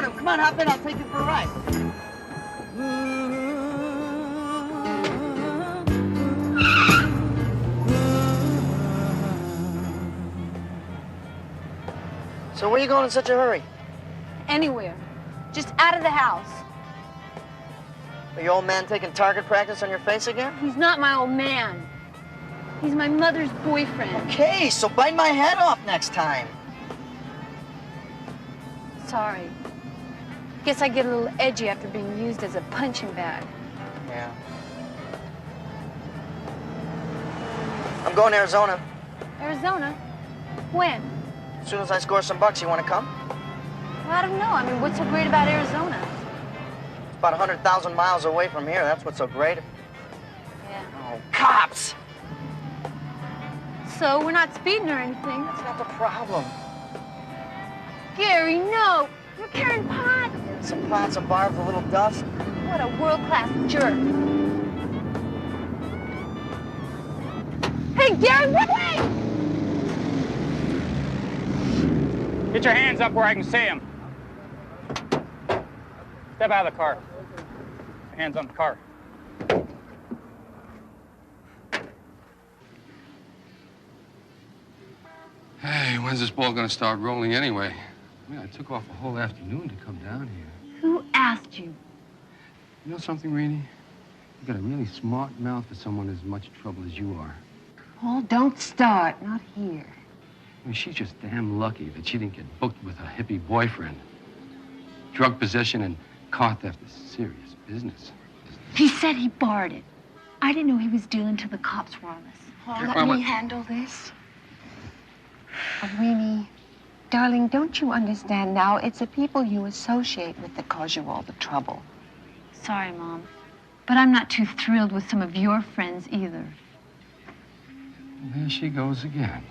him. Come on, hop in. I'll take you for a ride. So where are you going in such a hurry? Anywhere. Just out of the house. Are your old man taking target practice on your face again? He's not my old man. He's my mother's boyfriend. Okay, so bite my head off next time. Sorry. Guess I get a little edgy after being used as a punching bag. Yeah. I'm going to Arizona. Arizona? When? As soon as I score some bucks, you want to come? Well, I don't know. I mean, what's so great about Arizona? It's about 100,000 miles away from here. That's what's so great. Yeah. Oh, cops! So, we're not speeding or anything. That's not the problem. Gary, no! You're carrying pot! Some pot, some barbs, a little dust. What a world-class jerk. Hey, Gary, wait! Get your hands up where I can see them. Step out of the car. Hands on the car. Hey, when's this ball gonna start rolling anyway? I mean, I took off a whole afternoon to come down here. Who asked you? You know something, Rainey? You got a really smart mouth for someone as much trouble as you are. Paul, don't start. Not here. I mean, she's just damn lucky that she didn't get booked with a hippie boyfriend. Drug possession and car theft is serious business. He said he barred it. I didn't know he was dealing till the cops were on us. Paul, let me handle this. Weenie, darling, don't you understand now? It's the people you associate with that cause you all the trouble. Sorry, Mom. But I'm not too thrilled with some of your friends either. Well, there she goes again.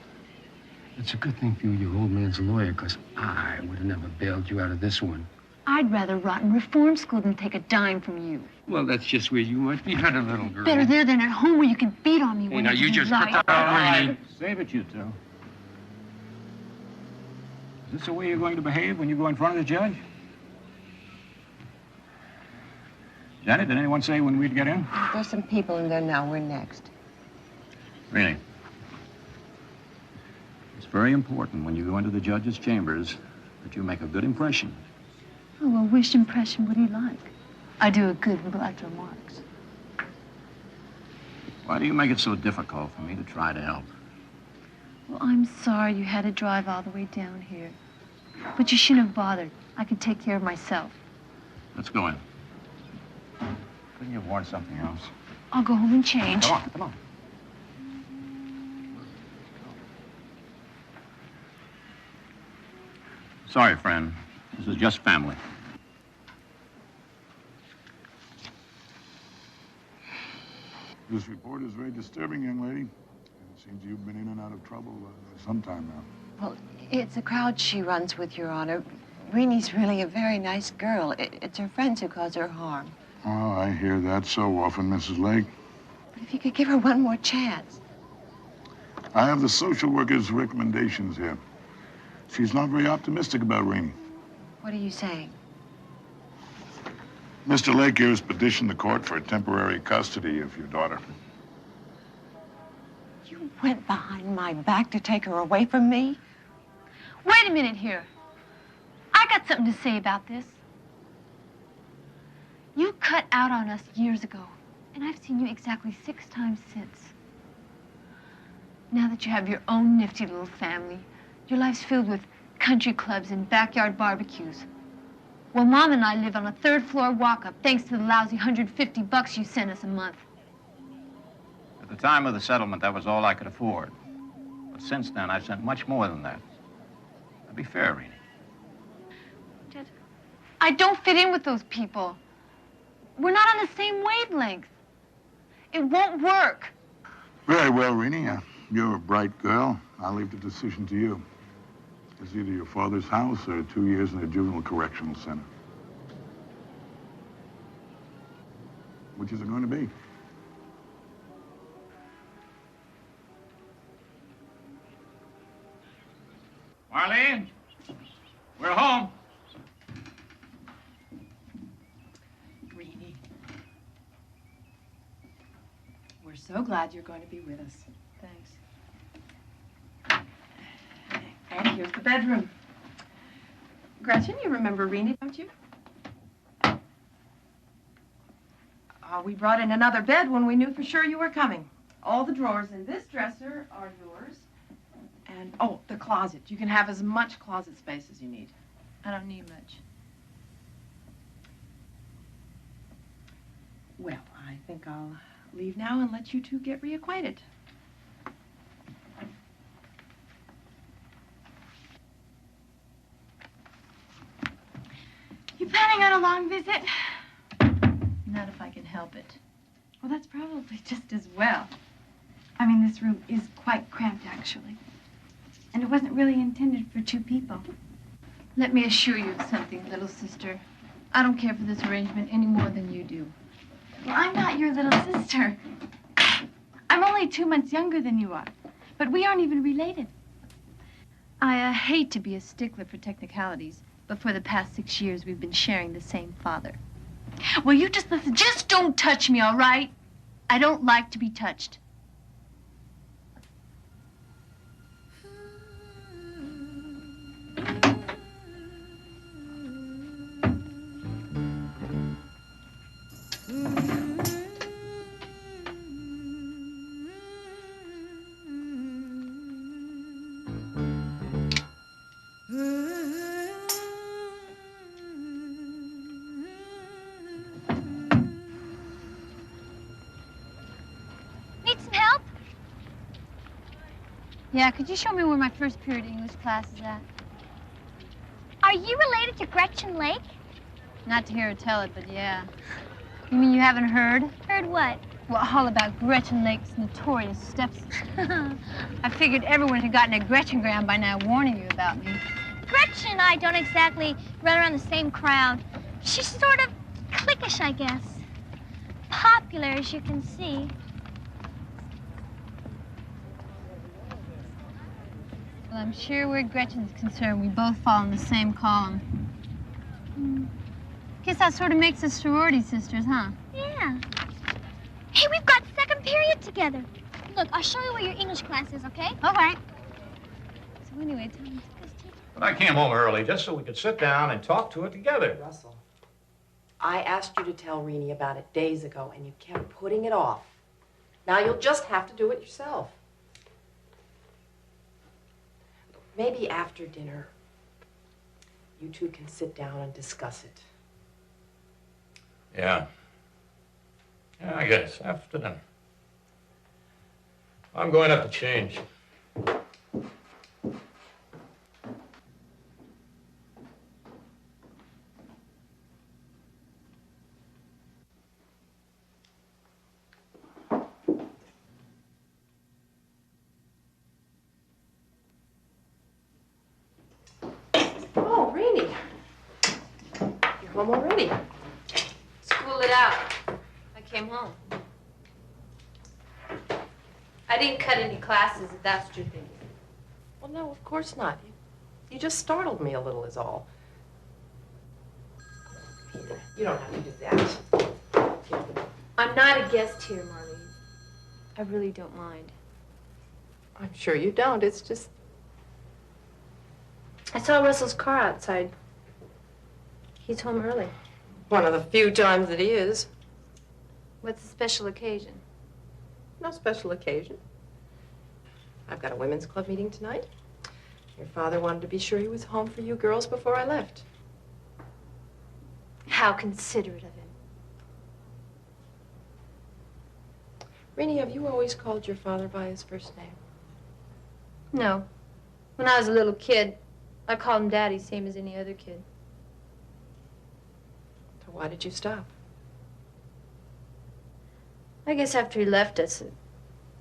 It's a good thing for you, your old man's lawyer, because I would have never bailed you out of this one. I'd rather rot in reform school than take a dime from you. Well, that's just where you might be better, little girl. Better there than at home where you can beat on me Hey, when now you just like. cut that Rainey. Save it, you two. Is this the way you're going to behave when you go in front of the judge? Janet, did anyone say when we'd get in? There's some people in there now. We're next. Really? It's very important when you go into the judge's chambers that you make a good impression. Oh, well, which impression would he like? I do a good black remarks. Why do you make it so difficult for me to try to help? Well, I'm sorry you had to drive all the way down here. But you shouldn't have bothered. I can take care of myself. Let's go in. Couldn't you have worn something else? I'll go home and change. Come on, come on. Sorry, friend. This is just family. This report is very disturbing, young lady. It seems you've been in and out of trouble some time now. Well, it's a crowd she runs with, Your Honor. Reenie's really a very nice girl. It's her friends who cause her harm. Oh, I hear that so often, Mrs. Lake. But if you could give her one more chance. I have the social worker's recommendations here. She's not very optimistic about Reenie. What are you saying? Mr. Lake here has petitioned the court for temporary custody of your daughter. You went behind my back to take her away from me? Wait a minute here. I got something to say about this. You cut out on us years ago, and I've seen you exactly 6 times since. Now that you have your own nifty little family, your life's filled with country clubs and backyard barbecues. Well, Mom and I live on a 3rd-floor walk-up thanks to the lousy $150 you sent us a month. At the time of the settlement, that was all I could afford. But since then, I've sent much more than that. Now, be fair, Reenie. Dad, I don't fit in with those people. We're not on the same wavelength. It won't work. Very well, Reenie. You're a bright girl. I'll leave the decision to you. It's either your father's house or 2 years in a juvenile correctional center. Which is it going to be? Marlene, we're home. so glad you're going to be with us. Thanks. And here's the bedroom. Gretchen, you remember Renee, don't you? We brought in another bed when we knew for sure you were coming. All the drawers in this dresser are yours. And, oh, the closet. You can have as much closet space as you need. I don't need much. Well, I think I'll leave now and let you two get reacquainted. You planning on a long visit? Not if I can help it. Well, that's probably just as well. I mean, this room is quite cramped, actually. And it wasn't really intended for 2 people. Let me assure you of something, little sister. I don't care for this arrangement any more than you do. Well, I'm not your little sister. I'm only 2 months younger than you are. But we aren't even related. I hate to be a stickler for technicalities, but for the past 6 years, we've been sharing the same father. Well, you just listen. Just don't touch me, all right? I don't like to be touched. Need some help? Yeah, could you show me where my first period English class is at? Are you related to Gretchen Lake? Not to hear her tell it, but yeah. You mean you haven't heard? Heard what? Well, all about Gretchen Lake's notorious stepsister. I figured everyone had gotten a Gretchengram by now warning you about me. Gretchen and I don't exactly run around the same crowd. She's sort of cliquish, I guess. Popular, as you can see. Well, I'm sure where Gretchen's concerned, we both fall in the same column. Guess that sort of makes us sorority sisters, huh? Yeah. Hey, we've got second period together. Look, I'll show you where your English class is, okay? Okay. So anyway, tell me. But I came home early just so we could sit down and talk to it together. Russell, I asked you to tell Renee about it days ago, and you kept putting it off. Now you'll just have to do it yourself. Maybe after dinner, you two can sit down and discuss it. Yeah. Yeah, I guess, after dinner. I'm going up to change. Oh, Renee. You're home already. School it out. I came home. I didn't cut any classes, if that's what you're thinking. Well, no, of course not. You just startled me a little is all. Here, you don't have to do that. Here. I'm not a guest here, Marlene. I really don't mind. I'm sure you don't. It's just... I saw Russell's car outside. He's home early. one of the few times that he is. What's the special occasion? No special occasion. I've got a women's club meeting tonight. Your father wanted to be sure he was home for you girls before I left. How considerate of him. Renee, have you always called your father by his first name? No. When I was a little kid, I called him Daddy, same as any other kid. So why did you stop? I guess after he left us,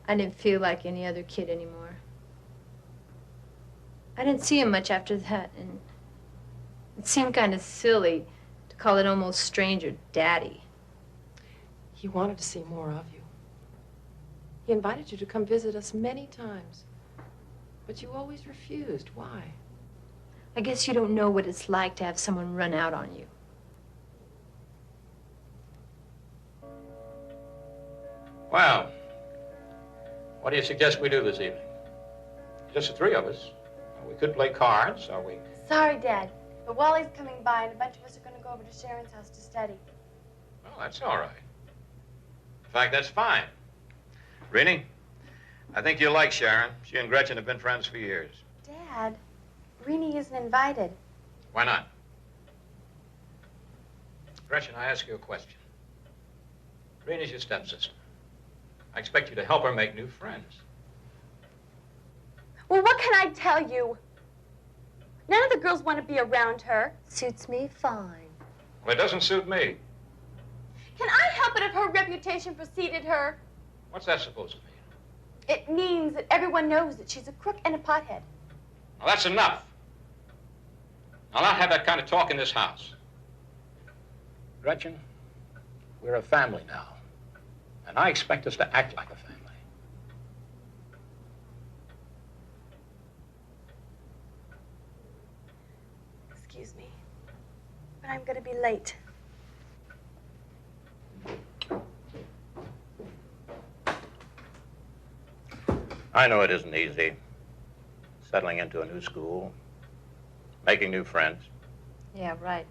I didn't feel like any other kid anymore. I didn't see him much after that, and it seemed kind of silly to call an almost stranger Daddy. He wanted to see more of you. He invited you to come visit us many times, but you always refused. Why? I guess you don't know what it's like to have someone run out on you. Well, What do you suggest we do this evening? Just the three of us. We could play cards, or we... Sorry, Dad, but Wally's coming by, and a bunch of us are going to go over to Sharon's house to study. Well, that's all right. In fact, that's fine. Rennie, I think you'll like Sharon. She and Gretchen have been friends for years. Dad, Renee isn't invited. Why not? Gretchen, I ask you a question. Renie's your stepsister. I expect you to help her make new friends. Well, what can I tell you? None of the girls want to be around her. Suits me fine. Well, it doesn't suit me. Can I help it if her reputation preceded her? What's that supposed to mean? It means that everyone knows that she's a crook and a pothead. Well, that's enough. I'll not have that kind of talk in this house. Gretchen, we're a family now, and I expect us to act like a family. Excuse me, but I'm going to be late. I know it isn't easy, settling into a new school, making new friends. Yeah, right.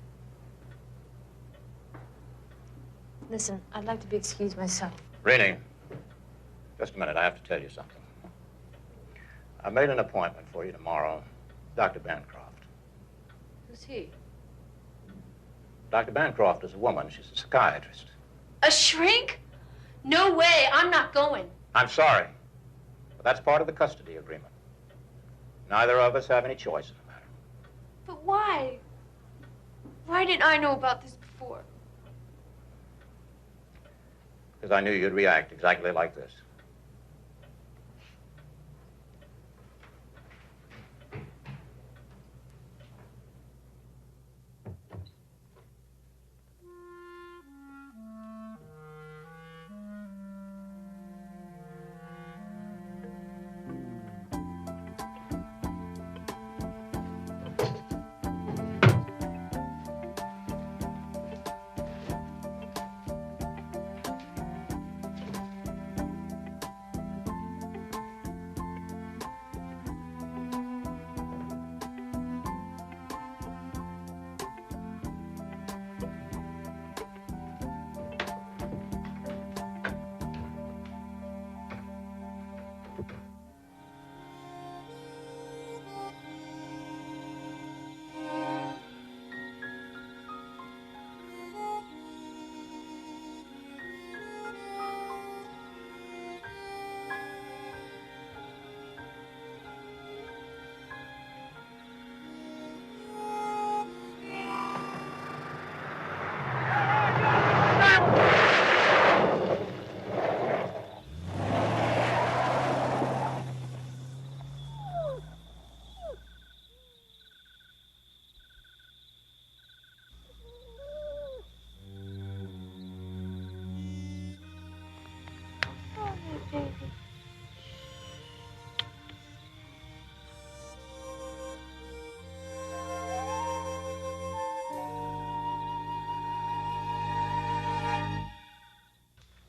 Listen, I'd like to be excused myself. Renee, just a minute, I have to tell you something. I made an appointment for you tomorrow, Dr. Bancroft. Who's he? Dr. Bancroft is a woman. She's a psychiatrist. A shrink? No way, I'm not going. I'm sorry, but that's part of the custody agreement. Neither of us have any choice in the matter. But why? Why didn't I know about this before? Because I knew you'd react exactly like this.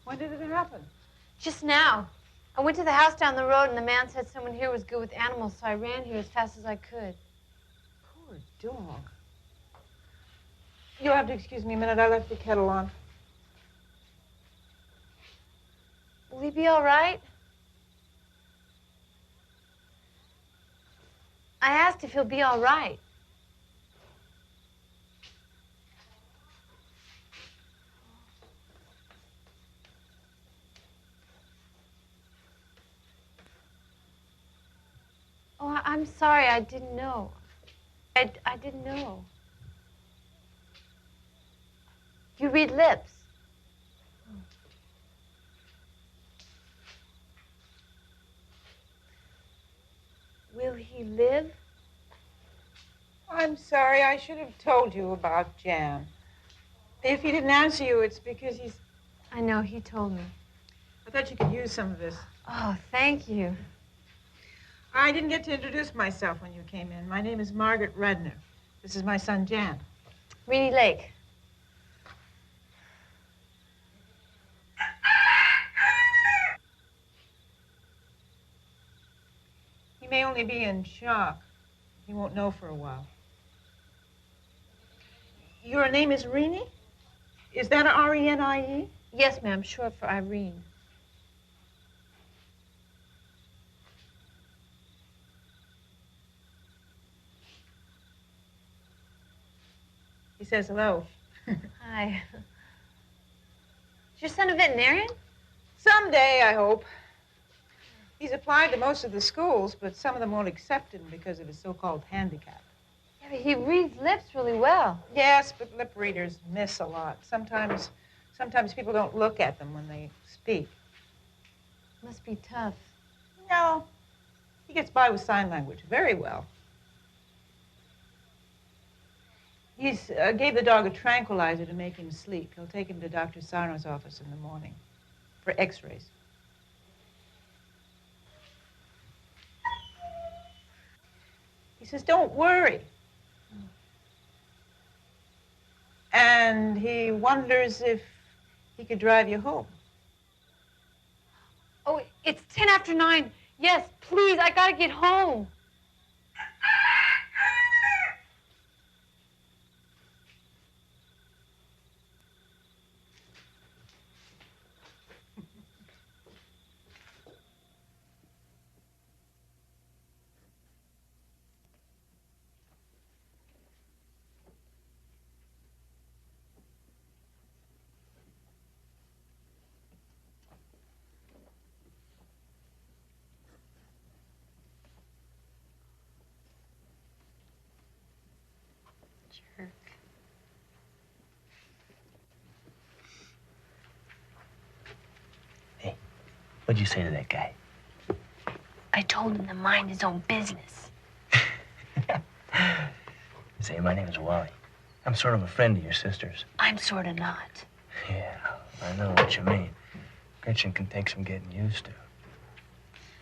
When did it happen? Just now. I went to the house down the road and the man said someone here was good with animals, so I ran here as fast as I could. Poor dog. You'll have to excuse me a minute. I left the kettle on. Will he be all right? I asked if he'll be all right. Oh, I'm sorry. I didn't know. I didn't know. You read lips. Will he live? I'm sorry. I should have told you about Jan. If he didn't answer you, it's because he's... I know, he told me. I thought you could use some of this. Oh, thank you. I didn't get to introduce myself when you came in. My name is Margaret Redner. This is my son, Jan. Renee Lake. may only be in shock. He won't know for a while. Your name is Rennie? Is that R-E-N-I-E? Yes, ma'am, short for Irene. He says hello. Hi. Is your son a veterinarian? Someday, I hope. He's applied to most of the schools, but some of them won't accept him because of his so-called handicap. Yeah, but he reads lips really well. Yes, but lip readers miss a lot. Sometimes people don't look at them when they speak. Must be tough. No, he gets by with sign language very well. He's gave the dog a tranquilizer to make him sleep. He'll take him to Dr. Sarno's office in the morning for x-rays. He says, don't worry. And he wonders if he could drive you home. Oh, it's 10 after 9. Yes, please, I gotta get home. Jerk. Hey, what'd you say to that guy? I told him to mind his own business. Say, my name is Wally. I'm sort of a friend of your sister's. I'm sorta not. Yeah, I know what you mean. Gretchen can take some getting used to.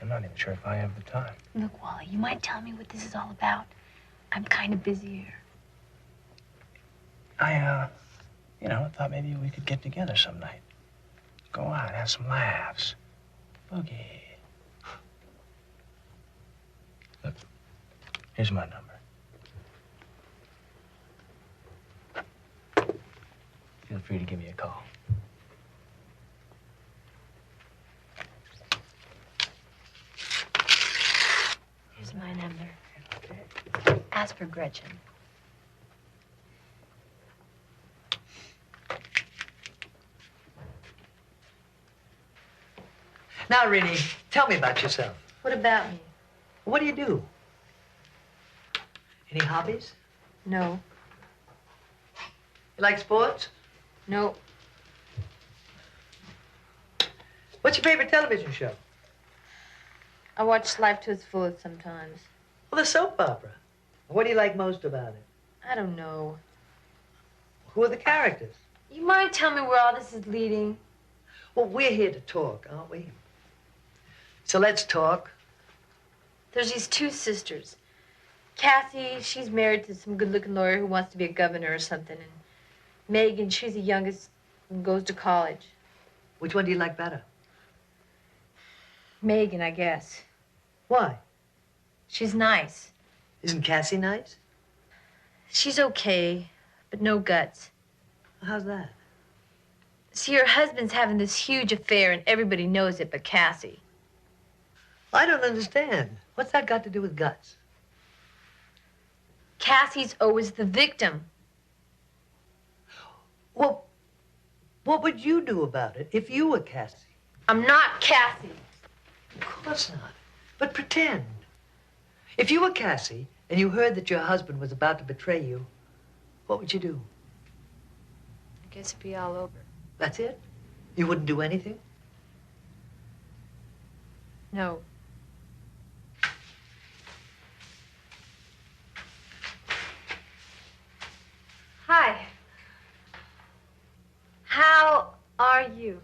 I'm not even sure if I have the time. Look, Wally, you mind telling me what this is all about? I'm kind of busy here. I thought maybe we could get together some night. Go out, have some laughs. Boogie. Look, here's my number. Feel free to give me a call. Here's my number. Ask for Gretchen. Now, Rennie, tell me about yourself. What about me? What do you do? Any hobbies? No. You like sports? No. What's your favorite television show? I watch Life to its fullest sometimes. Well, the soap opera. What do you like most about it? I don't know. Who are the characters? You mind telling me where all this is leading? Well, we're here to talk, aren't we? So let's talk. There's these two sisters. Cassie, she's married to some good-looking lawyer who wants to be a governor or something. And Megan, she's the youngest and goes to college. Which one do you like better? Megan, I guess. Why? She's nice. Isn't Cassie nice? She's okay, but no guts. How's that? See, her husband's having this huge affair and everybody knows it but Cassie. I don't understand. What's that got to do with guts? Cassie's always the victim. Well, what would you do about it if you were Cassie? I'm not Cassie. Of course not. But pretend. If you were Cassie and you heard that your husband was about to betray you, what would you do? I guess it'd be all over. That's it? You wouldn't do anything? No. Hi. How are you?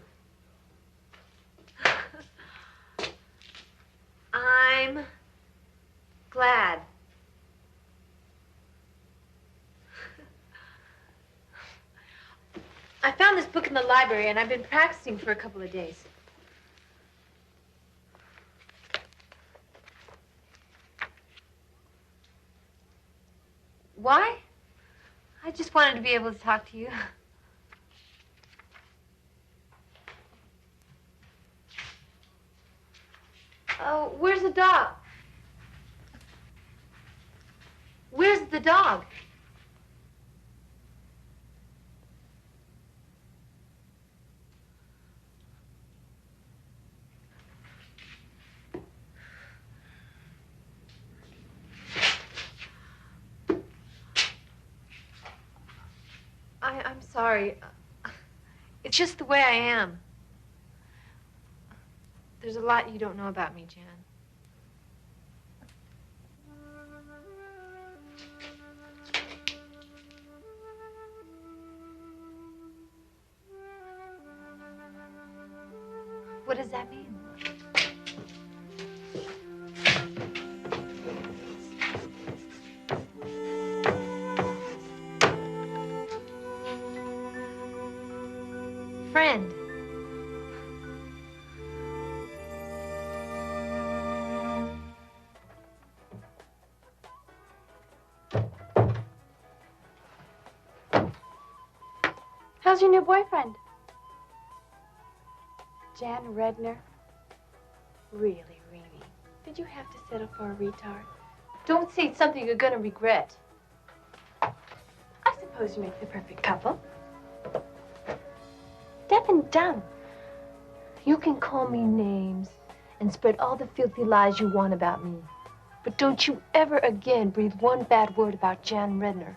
I'm glad. I found this book in the library and I've been practicing for a couple of days. I just wanted to be able to talk to you. Oh, where's the dog? Where's the dog? I'm sorry. It's just the way I am. There's a lot you don't know about me, Jan. What does that mean? Friend. How's your new boyfriend? Jan Redner? Really, Rini? Did you have to settle for a retard? Don't say something you're gonna regret. I suppose you make the perfect couple. Deaf and dumb. You can call me names and spread all the filthy lies you want about me. But don't you ever again breathe one bad word about Jan Redner.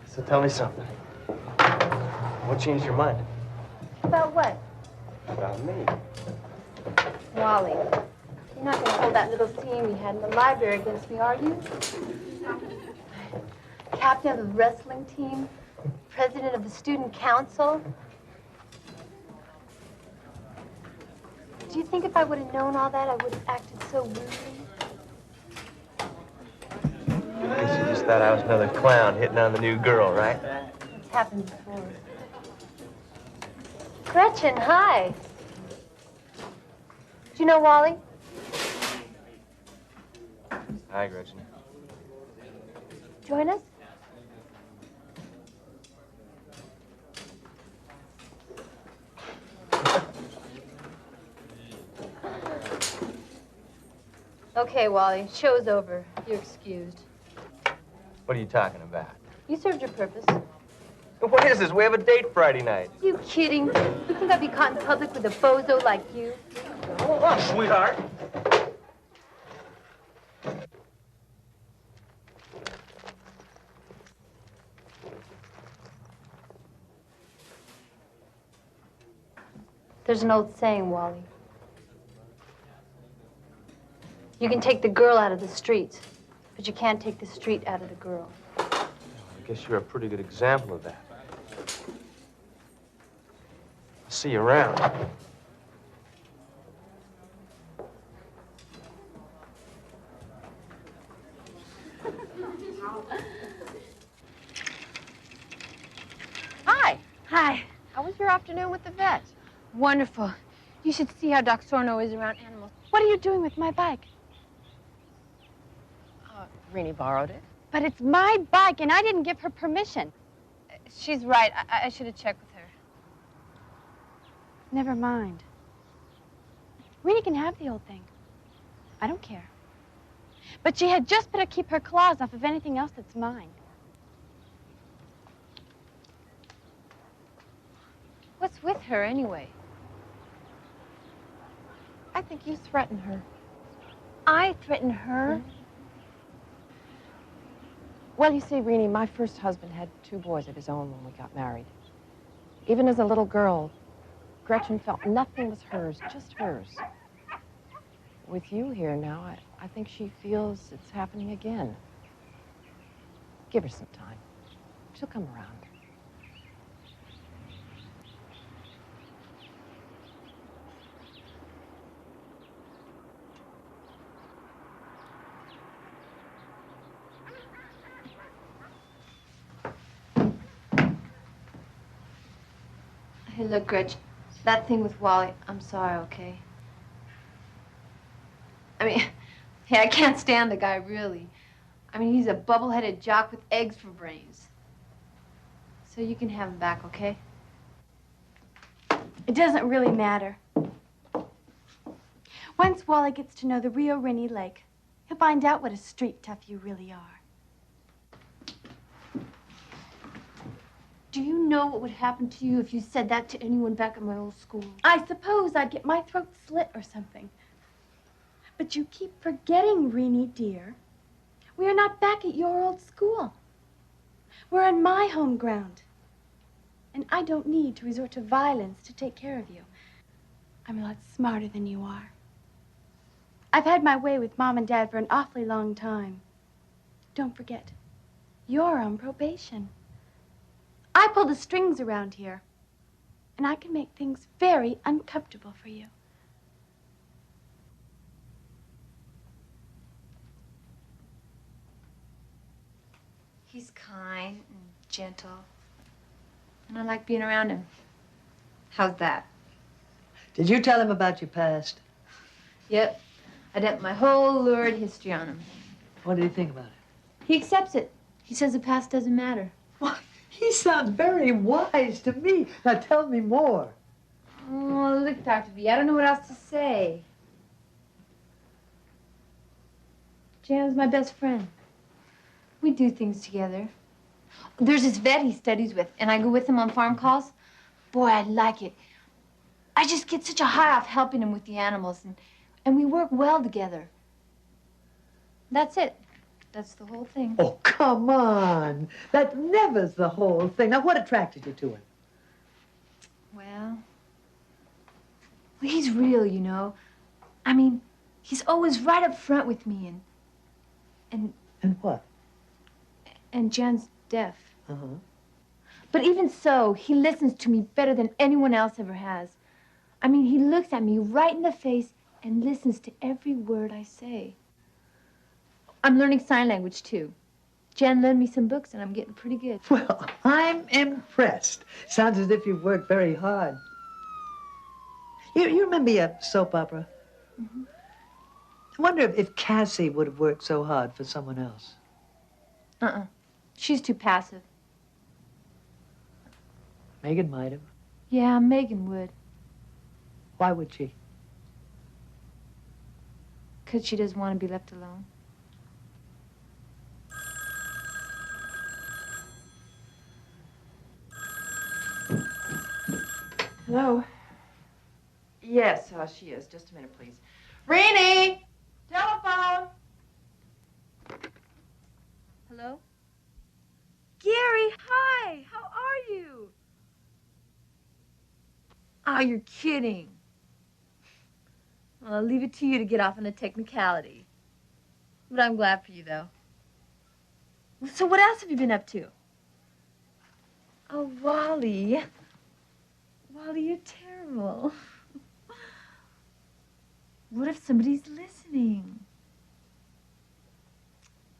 So tell me something. What changed your mind? About what? About me. Wally, you're not gonna hold that little scene we had in the library against me, are you? Captain of the wrestling team, president of the student council. Do you think if I would have known all that, I would have acted so rudely? I guess you just thought I was another clown hitting on the new girl, right? It's happened before. Gretchen, hi. Do you know Wally? Hi, Gretchen. Join us? Okay, Wally, show's over. You're excused. What are you talking about? You served your purpose. What is this? We have a date Friday night. You kidding? You think I'd be caught in public with a bozo like you? Hold on, sweetheart. There's an old saying, Wally. You can take the girl out of the streets, but you can't take the street out of the girl. I guess you're a pretty good example of that. I'll see you around. Hi. Hi. How was your afternoon with the vet? Wonderful. You should see how Doc Sorno is around animals. What are you doing with my bike? Rini borrowed it. But it's my bike, and I didn't give her permission. She's right. I should have checked with her. Never mind. Rini can have the old thing. I don't care. But she had just better keep her claws off of anything else that's mine. What's with her, anyway? I think you threaten her. I threaten her? Mm-hmm. Well, you see, Rini, my first husband had 2 boys of his own when we got married. Even as a little girl, Gretchen felt nothing was hers, just hers. With you here now, I think she feels it's happening again. Give her some time. She'll come around. Hey, look, Gretch, that thing with Wally, I'm sorry, okay? I mean, hey, I can't stand the guy, really. I mean, he's a bubble-headed jock with eggs for brains. So you can have him back, okay? It doesn't really matter. Once Wally gets to know the real Rennie Lake, he'll find out what a street tough you really are. Do you know what would happen to you if you said that to anyone back at my old school? I suppose I'd get my throat slit or something. But you keep forgetting, Rennie, dear. We are not back at your old school. We're on my home ground. And I don't need to resort to violence to take care of you. I'm a lot smarter than you are. I've had my way with Mom and Dad for an awfully long time. Don't forget, you're on probation. I pull the strings around here, and I can make things very uncomfortable for you. He's kind and gentle, and I like being around him. How's that? Did you tell him about your past? Yep. I dumped my whole lurid history on him. What did he think about it? He accepts it. He says the past doesn't matter. What? He sounds very wise to me. Now tell me more. Oh, look, Dr. V, I don't know what else to say. Jan's my best friend. We do things together. There's this vet he studies with, and I go with him on farm calls. Boy, I like it. I just get such a high off helping him with the animals, and we work well together. That's it. That's the whole thing. Oh, come on. That never's the whole thing. Now, what attracted you to him? Well, he's real, you know. I mean, he's always right up front with me, and what? And Jan's deaf. Uh-huh. But even so, he listens to me better than anyone else ever has. I mean, he looks at me right in the face and listens to every word I say. I'm learning sign language, too. Jan lent me some books, and I'm getting pretty good. Well, I'm impressed. Sounds as if you've worked very hard. You remember your soap opera? Mm-hmm. I wonder if Cassie would have worked so hard for someone else. Uh-uh. She's too passive. Megan might have. Yeah, Megan would. Why would she? 'Cause she doesn't want to be left alone. Hello? Yes, she is. Just a minute, please. Rennie! Telephone! Hello? Gary, hi. How are you? Oh, you're kidding. Well, I'll leave it to you to get off on a technicality. But I'm glad for you, though. So what else have you been up to? Oh, Wally. Wally, you're terrible. What if somebody's listening?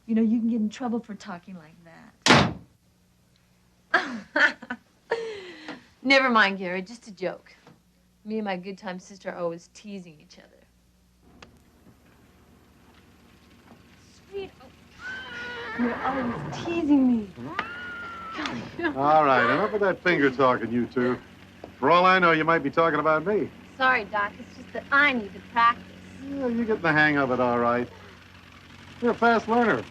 You know, you can get in trouble for talking like that. Never mind, Gary, just a joke. Me and my good time sister are always teasing each other. Sweet. Oh. You're always teasing me. All right, enough of that finger talking, you two. For all I know, you might be talking about me. Sorry, Doc. It's just that I need to practice. Yeah, you get the hang of it, all right. You're a fast learner.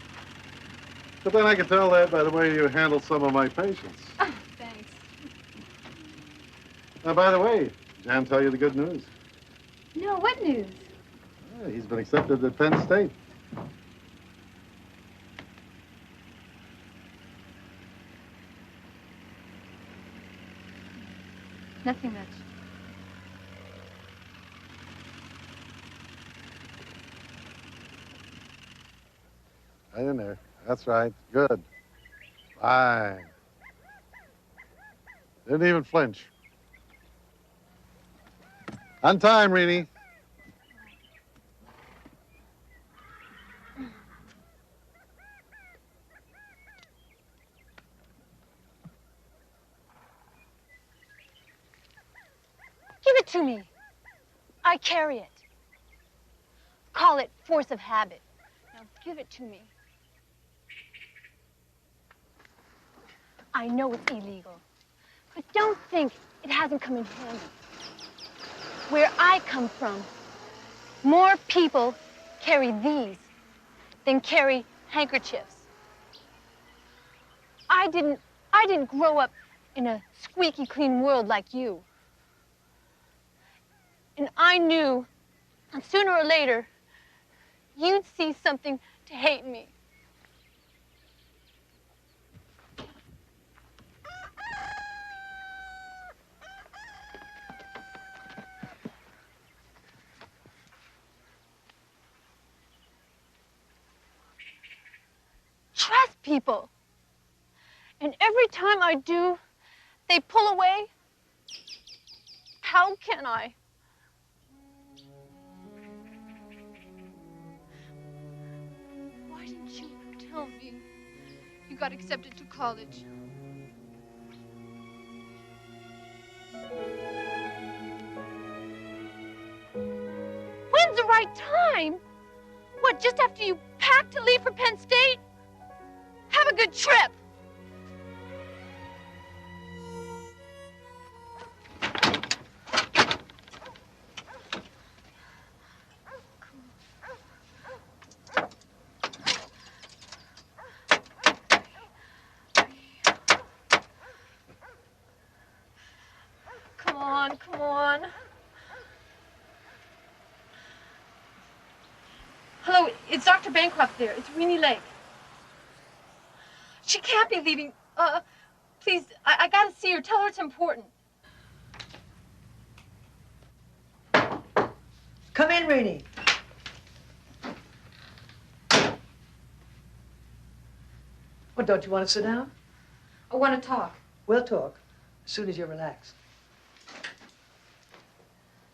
But then I can tell that by the way you handle some of my patients. Oh, thanks. Now, by the way, Jan tell you the good news? No, what news? Yeah, he's been accepted at Penn State. Nothing much. Right in there. That's right. Good. Fine. Didn't even flinch. On time, Reenie. Give it to me. I carry it. Call it force of habit. Now give it to me. I know it's illegal, but don't think it hasn't come in handy. Where I come from, more people carry these than carry handkerchiefs. I didn't grow up in a squeaky clean world like you. And I knew that sooner or later, you'd see something to hate me. Trust people. And every time I do, they pull away. How can I? Why didn't you tell me you got accepted to college? When's the right time? What, just after you packed to leave for Penn State? Have a good trip. Come on. Hello, it's Dr. Bancroft there. It's Renee Lake. She can't be leaving. Please, I gotta see her. Tell her it's important. Come in, Renee. What, don't you want to sit down? I want to talk. We'll talk as soon as you're relaxed.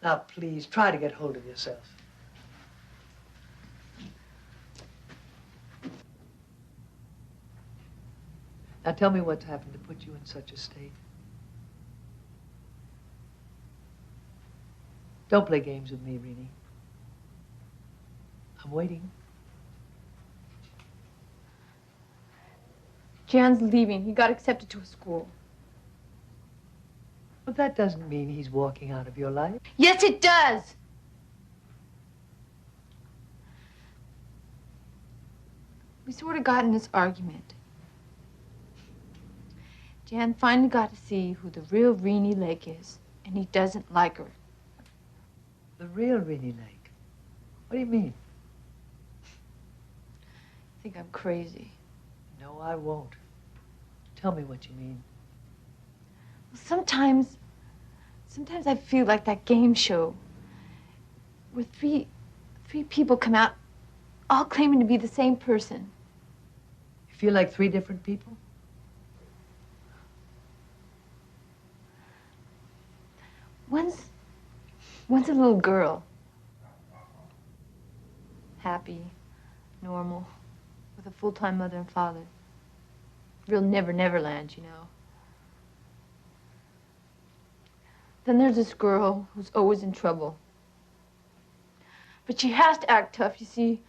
Now, please, try to get hold of yourself. Now, tell me what's happened to put you in such a state. Don't play games with me, Renee. I'm waiting. Jan's leaving. He got accepted to a school. But that doesn't mean he's walking out of your life. Yes, it does. We sort of got in this argument. Jan finally got to see who the real Renee Lake is, and he doesn't like her. The real Renee Lake? What do you mean? I think I'm crazy. No, I won't. Tell me what you mean. Sometimes I feel like that game show where three people come out all claiming to be the same person. You feel like three different people? One's a little girl. Happy, normal, with a full-time mother and father. Real Never-Neverland, you know. Then there's this girl who's always in trouble. But she has to act tough, you see,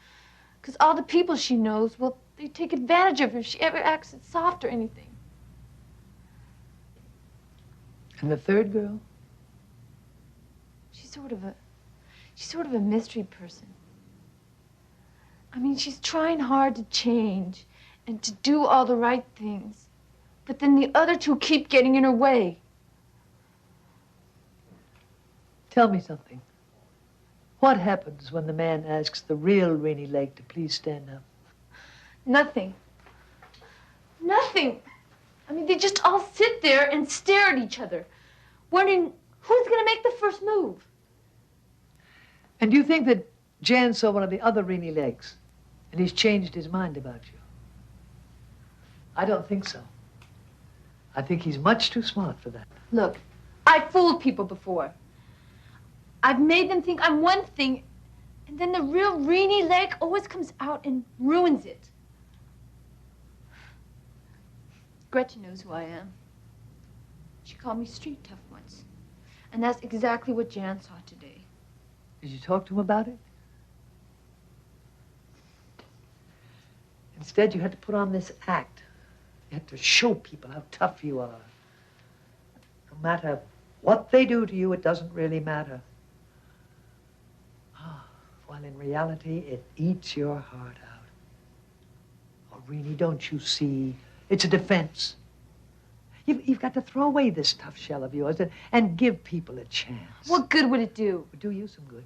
because all the people she knows, well, they take advantage of her if she ever acts soft or anything. And the third girl? She's sort of a mystery person. I mean, she's trying hard to change and to do all the right things. But then the other two keep getting in her way. Tell me something. What happens when the man asks the real Renee Lake to please stand up? Nothing. Nothing. I mean, they just all sit there and stare at each other, wondering who's going to make the first move. And do you think that Jan saw one of the other Renee Lakes And he's changed his mind about you. I don't think so. I think he's much too smart for that. Look, I've fooled people before. I've made them think I'm one thing, and then the real Renee Lake always comes out and ruins it. Gretchen knows who I am. She called me street tough once. And that's exactly what Jan saw today. Did you talk to him about it? Instead, you had to put on this act. You had to show people how tough you are. No matter what they do to you, it doesn't really matter. While in reality, it eats your heart out. Oh, Renee, don't you see? It's a defense. You've got to throw away this tough shell of yours and give people a chance. What good would it do? It would do you some good.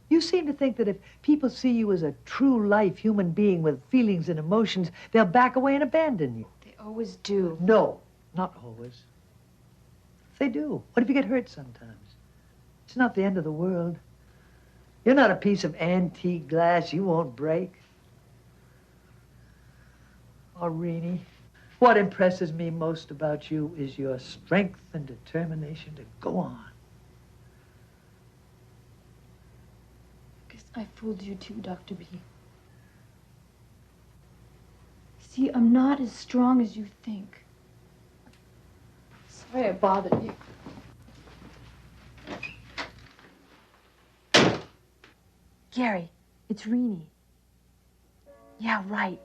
You seem to think that if people see you as a true life human being with feelings and emotions, they'll back away and abandon you. They always do. No, not always. They do. What if you get hurt sometimes? It's not the end of the world. You're not a piece of antique glass you won't break. Oh, Renee, what impresses me most about you is your strength and determination to go on. I fooled you too, Dr. B. See, I'm not as strong as you think. Sorry I bothered you. Gary, it's Renee. Yeah, right.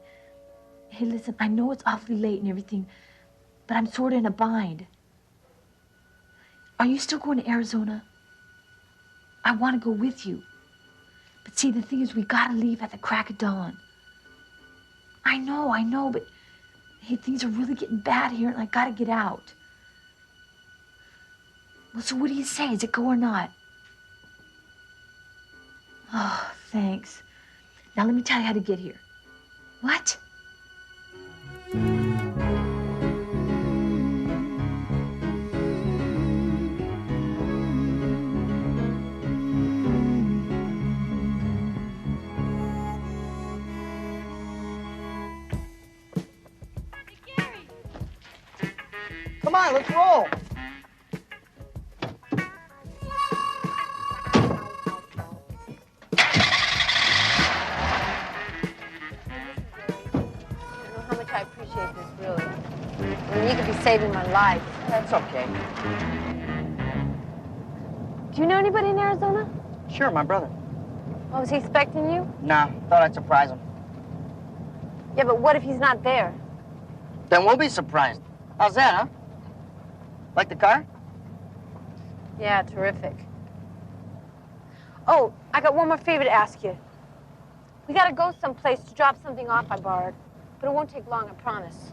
Hey, listen, I know it's awfully late and everything, but I'm sort of in a bind. Are you still going to Arizona? I want to go with you. But see, the thing is, we gotta leave at the crack of dawn. I know, but hey, things are really getting bad here and I gotta get out. Well, so what do you say? Is it go or not? Oh, thanks. Now let me tell you how to get here. What? Come on, let's roll. How much I appreciate this, really. I mean, you could be saving my life. That's okay. Do you know anybody in Arizona? Sure, my brother. Oh, was he expecting you? Nah, thought I'd surprise him. Yeah, but what if he's not there? Then we'll be surprised. How's that, huh? Like the car? Yeah, terrific. Oh, I got one more favor to ask you. We gotta go someplace to drop something off I borrowed, but it won't take long, I promise.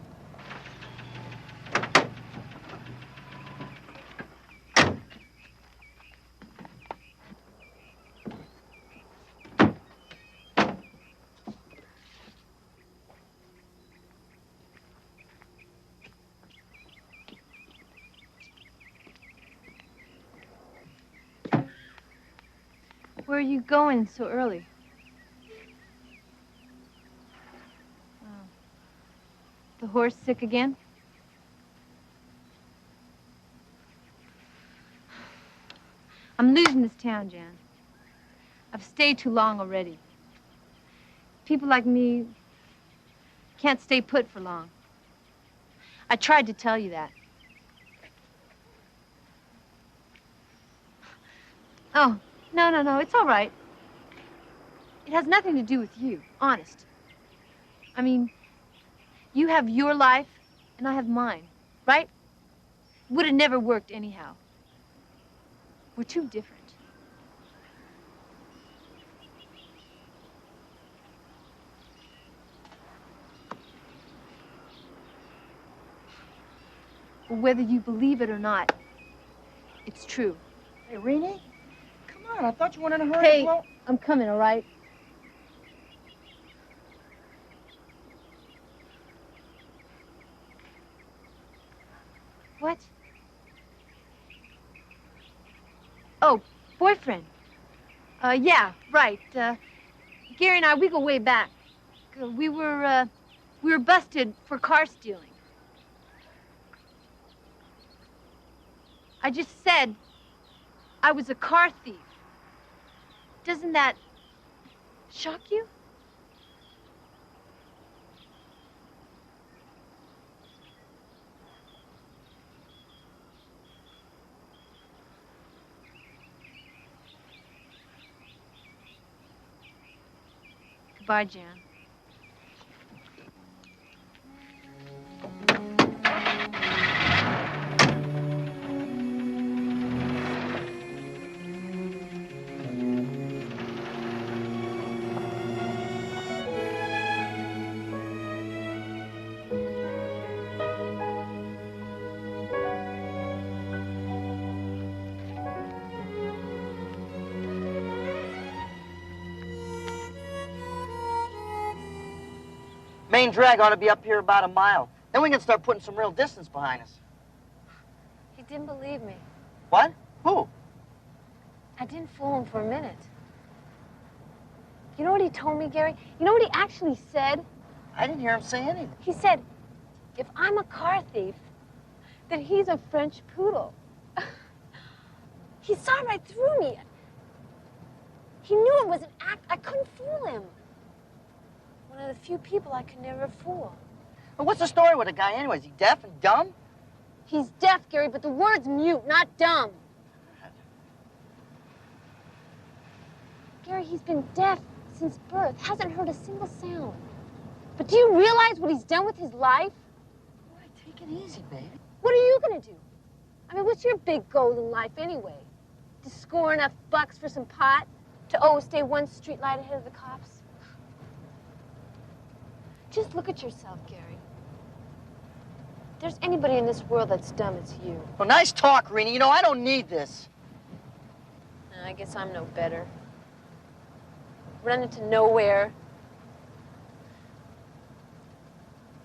Where are you going so early? Oh. The horse sick again? I'm losing this town, Jan. I've stayed too long already. People like me can't stay put for long. I tried to tell you that. Oh. No, it's all right. It has nothing to do with you, honest. I mean, you have your life, and I have mine, right? It would have never worked anyhow. We're too different. Well, whether you believe it or not, it's true. Hey, Renee? Come on, I thought you weren't in a hurry. Hey, I'm coming, all right? What? Oh, boyfriend. Yeah, right. Gary and I, we go way back. We were busted for car stealing. I just said I was a car thief. Doesn't that shock you? Goodbye, Jan. Main drag ought to be up here about a mile. Then we can start putting some real distance behind us. He didn't believe me. What? Who? I didn't fool him for a minute. You know what he told me, Gary? You know what he actually said? I didn't hear him say anything. He said, if I'm a car thief, then he's a French poodle. He saw right through me. He knew it was an act. I couldn't fool him. One of the few people I could never fool. Well, what's the story with the guy anyway? Is he deaf and dumb? He's deaf, Gary, but the word's mute, not dumb. Gary, he's been deaf since birth, hasn't heard a single sound. But do you realize what he's done with his life? All right, take it easy, baby. What are you gonna do? I mean, what's your big goal in life anyway? To score enough bucks for some pot? To stay one street light ahead of the cops? Just look at yourself, Gary. If there's anybody in this world that's dumb, it's you. Well, nice talk, Renee. You know, I don't need this. I guess I'm no better. Running to nowhere.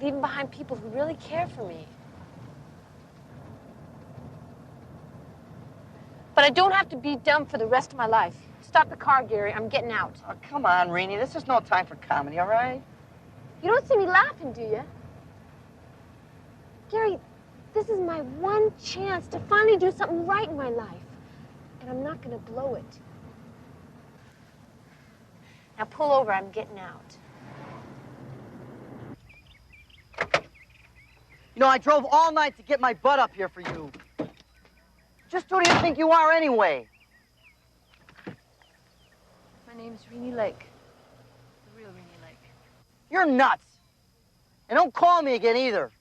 Leaving behind people who really care for me. But I don't have to be dumb for the rest of my life. Stop the car, Gary. I'm getting out. Oh, come on, Renee. This is no time for comedy, all right? You don't see me laughing, do you? Gary, this is my one chance to finally do something right in my life. And I'm not going to blow it. Now pull over. I'm getting out. You know, I drove all night to get my butt up here for you. Just who do you think you are anyway? My name's Renee Lake. The real Renee Lake. You're nuts. And don't call me again either.